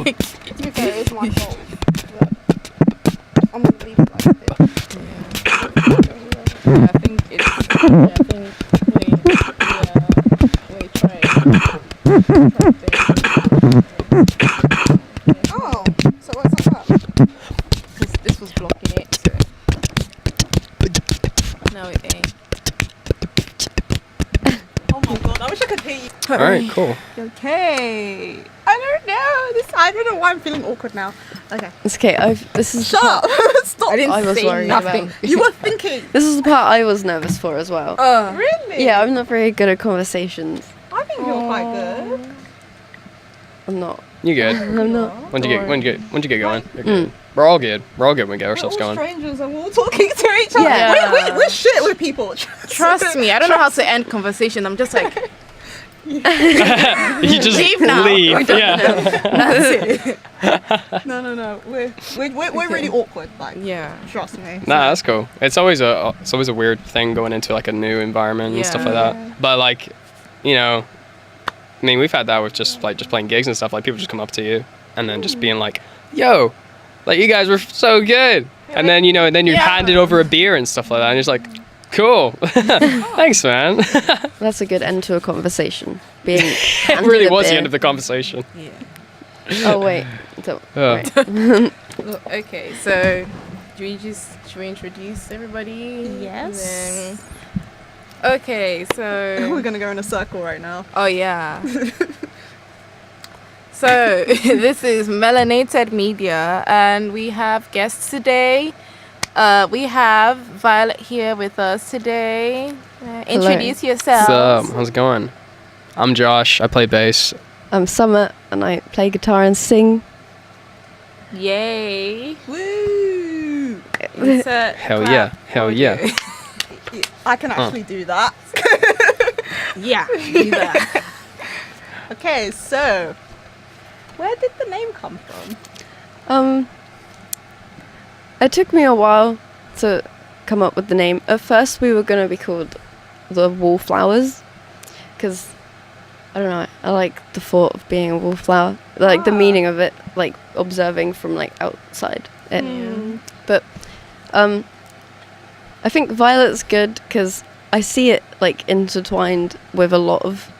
To be fair, it's my fault. But I'm gonna leave it like this. Yeah, I think it's. Yeah, I think wait, try it. Oh, so what's up? Because this was blocking it. So. No, it ain't. Oh my god, I wish I could hear you. All right, cool. Okay. I don't know why I'm feeling awkward now. Okay. It's okay. This is Shut up. Stop. I didn't I was say worried nothing. about. You were thinking. This is the part I was nervous for as well. Really? Yeah, I'm not very good at conversations. I think you're quite good. I'm not. You good? I'm not. Once you get going, you're good. We're all good. We're all good when we get ourselves We're all going. strangers and we're all talking to each other. Yeah. We're shit with people. Trust me, I don't know how to end conversation. I'm just like, You just Leave now. leave. Yeah. that's it. No. We're really awkward. Like, Yeah. trust me. Nah, that's cool. It's always a weird thing going into like a new environment and stuff like Yeah. that. But like, you know, I mean, we've had that with just playing gigs and stuff. Like people just come up to you and then just being like, "Yo, like you guys were so good," and then then you're handed over a beer and stuff like that, and you're just like, "Cool, thanks, man." That's a good end to a conversation. Being It really was the end of the conversation. Yeah. Oh wait. So, Oh. right. Well, okay, so should we introduce everybody? Yes. And then- okay, We're so gonna go in a circle right now. oh yeah. So this is Melanated Media, and we have guests today. We have Violet here with us today. Introduce yourself. So, how's it going? I'm Josh. I play bass. I'm Summer and I play guitar and sing. Yay! Woo! Insert Hell clap yeah! Hell audio. yeah! I can actually do that. Yeah, do that. Okay, so where did the name come from? It took me a while to come up with the name. At first we were going to be called the Wallflowers because I don't know, I like the thought of being a wallflower, like the meaning of it, like observing from like outside it. But I think Violet's good because I see it like intertwined with a lot of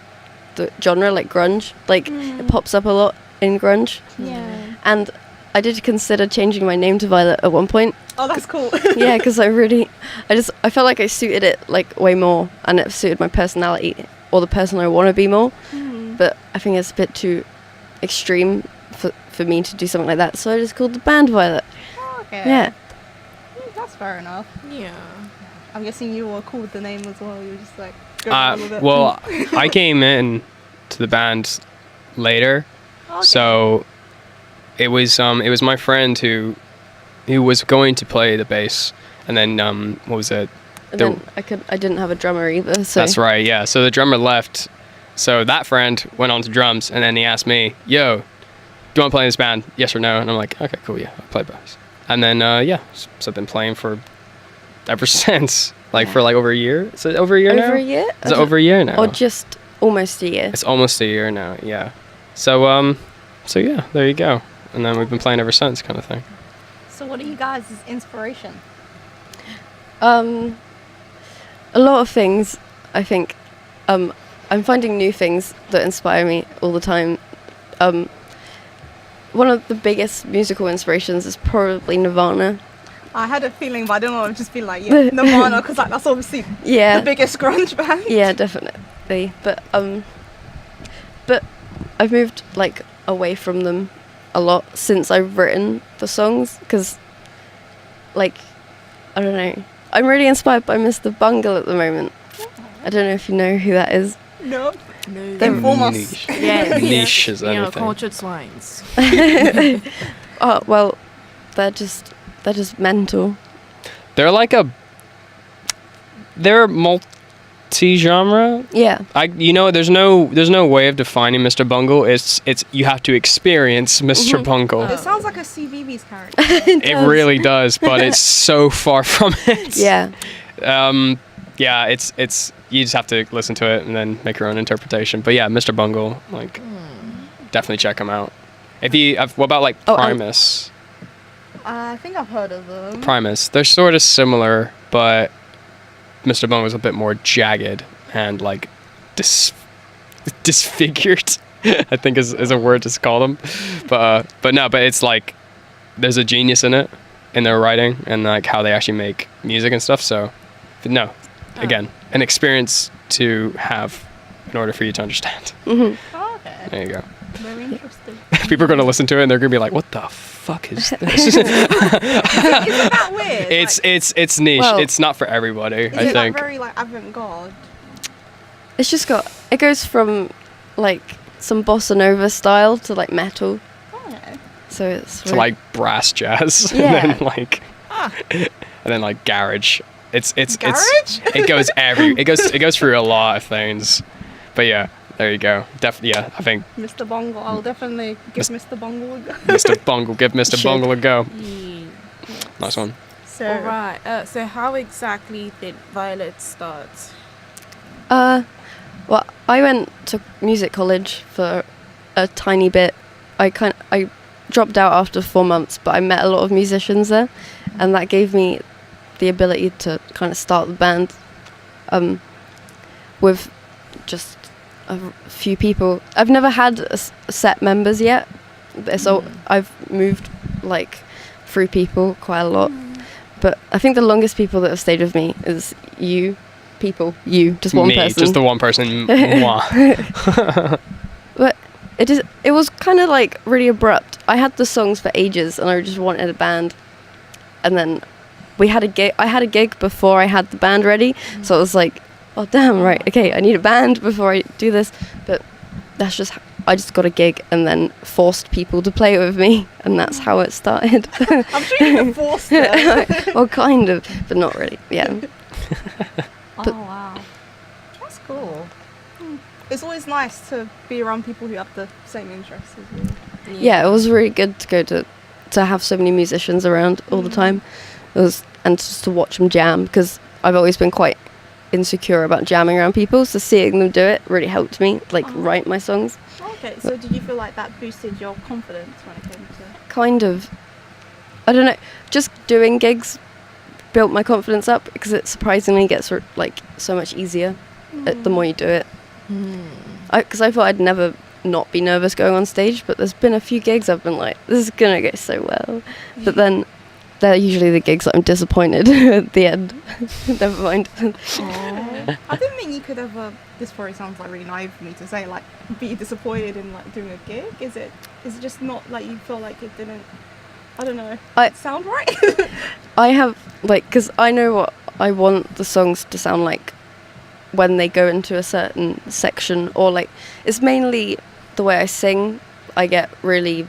the genre, like grunge. Like it pops up a lot in grunge. Yeah. And I did consider changing my name to Violet at one point. Oh, that's cool. Yeah, because I felt like I suited it like way more, and it suited my personality or the person I want to be more. But I think it's a bit too extreme for me to do something like that, so I just called the band Violet. Okay. Yeah. That's fair enough. Yeah. I'm guessing you were cool with the name as well. You were just like going along with it. Well, I came in to the band later, so it was my friend who was going to play the bass, and then what was it? And then I didn't have a drummer either, so That's right, yeah. So the drummer left, so that friend went on to drums, and then he asked me, "Yo, do you want to play in this band? Yes or no?" And I'm like, "Okay, cool, yeah, I'll play bass." And then so I've been playing for ever since, for like over a year. Is it over a year now? over a year? Is it over a year now? Or just almost a year. It's almost a year now, yeah. So yeah, there you go. And then we've been playing ever since, kind of thing. So what are you guys' inspiration? A lot of things, I think. I'm finding new things that inspire me all the time. One of the biggest musical inspirations is probably Nirvana. I had a feeling, but I don't know. I've just been like, yeah, Nirvana, because that's obviously Yeah. the biggest grunge band. Yeah, definitely. But I've moved like away from them a lot since I've written the songs, because like I don't know, I'm really inspired by Mr. Bungle at the moment. I don't know if you know who that is. No. No. Inform us. Niche. Yes. Niche is You know, everything. cultured swines. Oh well, they're just mental. They're like they're multi-genre. Yeah. There's no way of defining Mr. Bungle. It's you have to experience Mr. Bungle. It sounds like a CVB's character. It really does, but it's so far from it. Yeah. Yeah, it's you just have to listen to it and then make your own interpretation. But yeah, Mr. Bungle, definitely check him out. What about like Oh, Primus? I think I've heard of them. Primus. They're sort of similar, but Mr. Bone was a bit more jagged and like disfigured. I think is a word to call them, but it's like there's a genius in their writing and like how they actually make music and stuff. So, but no, again, an experience to have in order for you to understand. Hmm. Oh, okay. There you go. Very interesting. People are going to listen to it and they're going to be like, "What the fuck is this?" Isn't that weird? It's niche. Well, it's not for everybody. Is I it think. like very like avant-garde? It's just it goes from like some bossa nova style to like metal. Okay. So it's To like brass jazz, Yeah. and then like garage. It's Garage? it goes through a lot of things, but yeah, there you go. Definitely, yeah. I think Mr. Bungle. I'll definitely give Mr. Bungle a go. Mr. Bungle, give Mr. Should. Bungle a go. Yeah. Nice one. So, All right. So how exactly did Violet start? Well, I went to music college for a tiny bit. I dropped out after 4 months, but I met a lot of musicians there, and that gave me the ability to kind of start the band with just a few people. I've never had set members yet, so I've moved like through people quite a lot. But I think the longest people that have stayed with me is you, just one Me, person. just the one person. Moi. But it was kind of like really abrupt. I had the songs for ages and I just wanted a band. And then I had a gig before I had the band ready. So it was like, oh damn, right, okay, I need a band before I do this. But I just got a gig and then forced people to play with me, and that's how it started. I'm sure you can force it. Well, kind of, but not really. Yeah. Oh wow, that's cool. It's always nice to be around people who have the same interests as you. Yeah, it was really good to go to have so many musicians around all the time. And just to watch them jam, because I've always been quite insecure about jamming around people, so seeing them do it really helped me write my songs. Okay, so did you feel like that boosted your confidence when it came to? Kind of. I don't know, just doing gigs built my confidence up, because it surprisingly gets so much easier the more you do it. Because I thought I'd never not be nervous going on stage, but there's been a few gigs I've been like, this is gonna go so well, but then they're usually the gigs that I'm disappointed at the end. Never mind. I didn't think you could ever. This probably sounds like really naive for me to say, like, be disappointed in like doing a gig. Is it just not like you feel like it didn't? I don't know. Sound right? I have because I know what I want the songs to sound like when they go into a certain section, or it's mainly the way I sing. I get really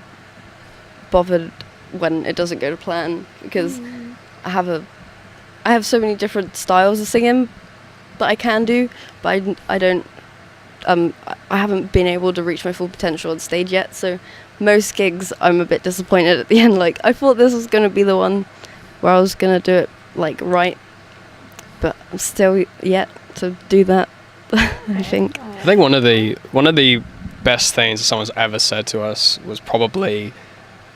bothered when it doesn't go to plan, because I have so many different styles of singing that I can do, but I don't I haven't been able to reach my full potential on stage yet, so most gigs I'm a bit disappointed at the end. I thought this was going to be the one where I was going to do it right, but I'm still yet to do that. I think one of the best things someone's ever said to us was probably,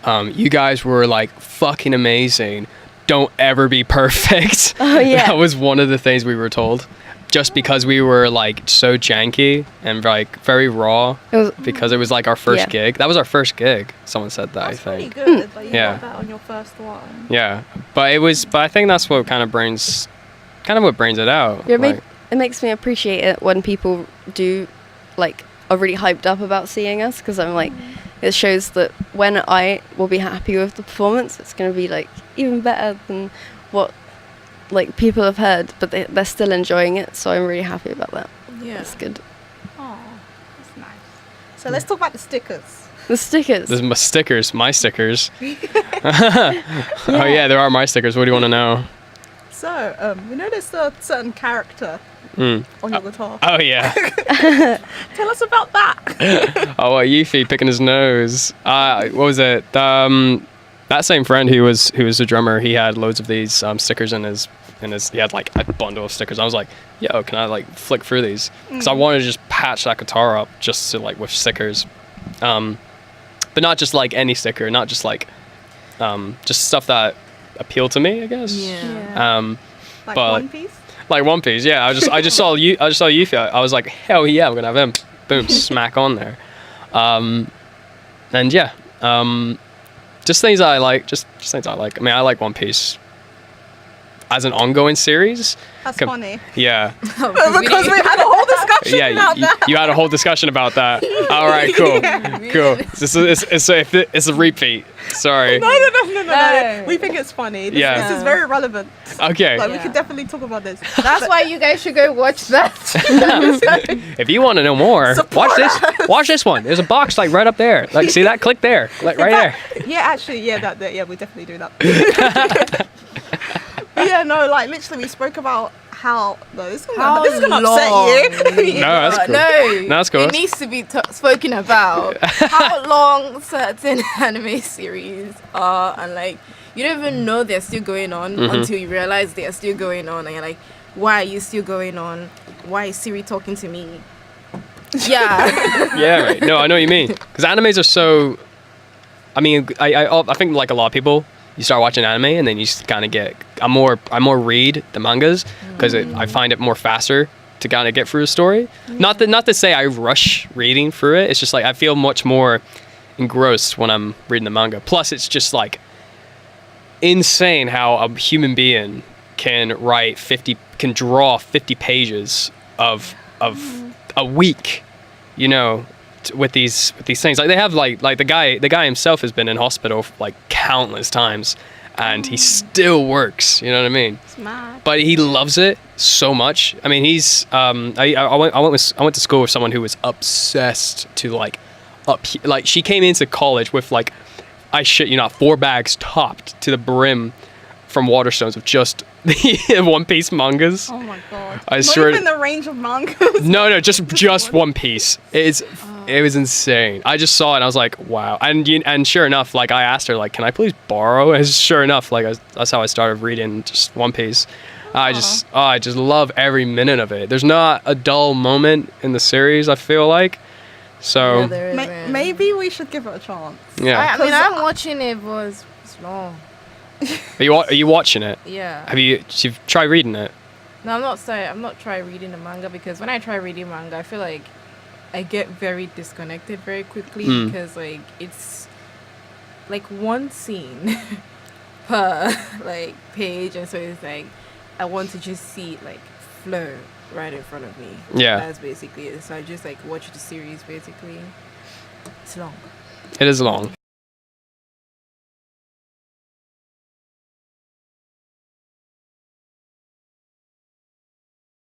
you guys were fucking amazing, don't ever be perfect. Oh yeah. That was one of the things we were told, just because we were so janky and very raw, because it was our first gig. That was our first gig. Someone said that. That's I think pretty good. You Yeah. got that on your first one. yeah, but I think that's what brings it out. Yeah, it makes me appreciate it when people do are really hyped up about seeing us, because I'm it shows that when I will be happy with the performance, it's going to be even better than what people have heard, but they're still enjoying it, so I'm really happy about that. Yeah. That's good. Oh, that's nice. So let's talk about the stickers. The stickers. There's my stickers. Oh yeah, there are my stickers. What do you want to know? So, there's a certain character on your guitar. Oh yeah. Tell us about that. Oh, Yuffie picking his nose. What was it? That same friend who was the drummer, he had loads of these stickers in his. He had a bundle of stickers. I was like, yo, can I flick through these? Because I wanted to just patch that guitar up just to with stickers. but not just like any sticker, not just like just stuff that appeal to me, I guess. Yeah. Like but One Piece. like One Piece, yeah. I just saw Yuffie. I was like, hell yeah, I'm gonna have him. Boom, smack on there. And yeah, just things I like. Just things I like. I mean, I like One Piece as an ongoing series. That's funny. Yeah. Because we had a whole discussion Yeah, about that. you had a whole discussion about that. All right, cool, cool. It's a repeat. Sorry. No. We think it's funny. This is very relevant. Okay. Like we could definitely talk about this. That's why you guys should go watch that. If you want to know more, watch this one. There's a box like right up there. Like, see that? Click there. Like right there. Yeah, actually, we definitely do that. Yeah, no, like literally we spoke about how this is gonna upset you. No, that's cool. No, that's cool. It needs to be spoken about. How long certain anime series are, and like you don't even know they're still going on until you realize they're still going on, and you're like, why are you still going on? Why is Siri talking to me? Yeah. Yeah, right. No, I know what you mean. Because animes are so. I mean, I think like a lot of people, you start watching anime and then you kind of get. I more read the mangas because I find it more faster to kind of get through a story. Not to say I rush reading through it. It's just like I feel much more engrossed when I'm reading the manga. Plus, it's just like insane how a human being can draw 50 pages of a week, you know, with these things. Like they have like the guy himself has been in hospital like countless times, and he still works. You know what I mean? It's mad. But he loves it so much. I mean, he's I went to school with someone who was obsessed to like she came into college with like, I shit you not, 4 bags topped to the brim from Waterstones of just the One Piece mangas. Oh my god! I Not swear. even the range of mangas. No, just One Piece. It was insane. I just saw it and I was like, wow. And sure enough, like I asked her like, can I please borrow? And sure enough, like that's how I started reading just One Piece. I just love every minute of it. There's not a dull moment in the series, I feel like. So Yeah, there is, maybe we should give it a chance. yeah. I mean, I'm watching it, but it's long. Are you watching it? Yeah. You've tried reading it? No, I'm not trying reading the manga, because when I try reading manga, I feel like I get very disconnected very quickly because like it's like one scene per like page, and so it's like I want to just see it like flow right in front of me. Yeah. That's basically it. So I just like watch the series basically. It's long. It is long.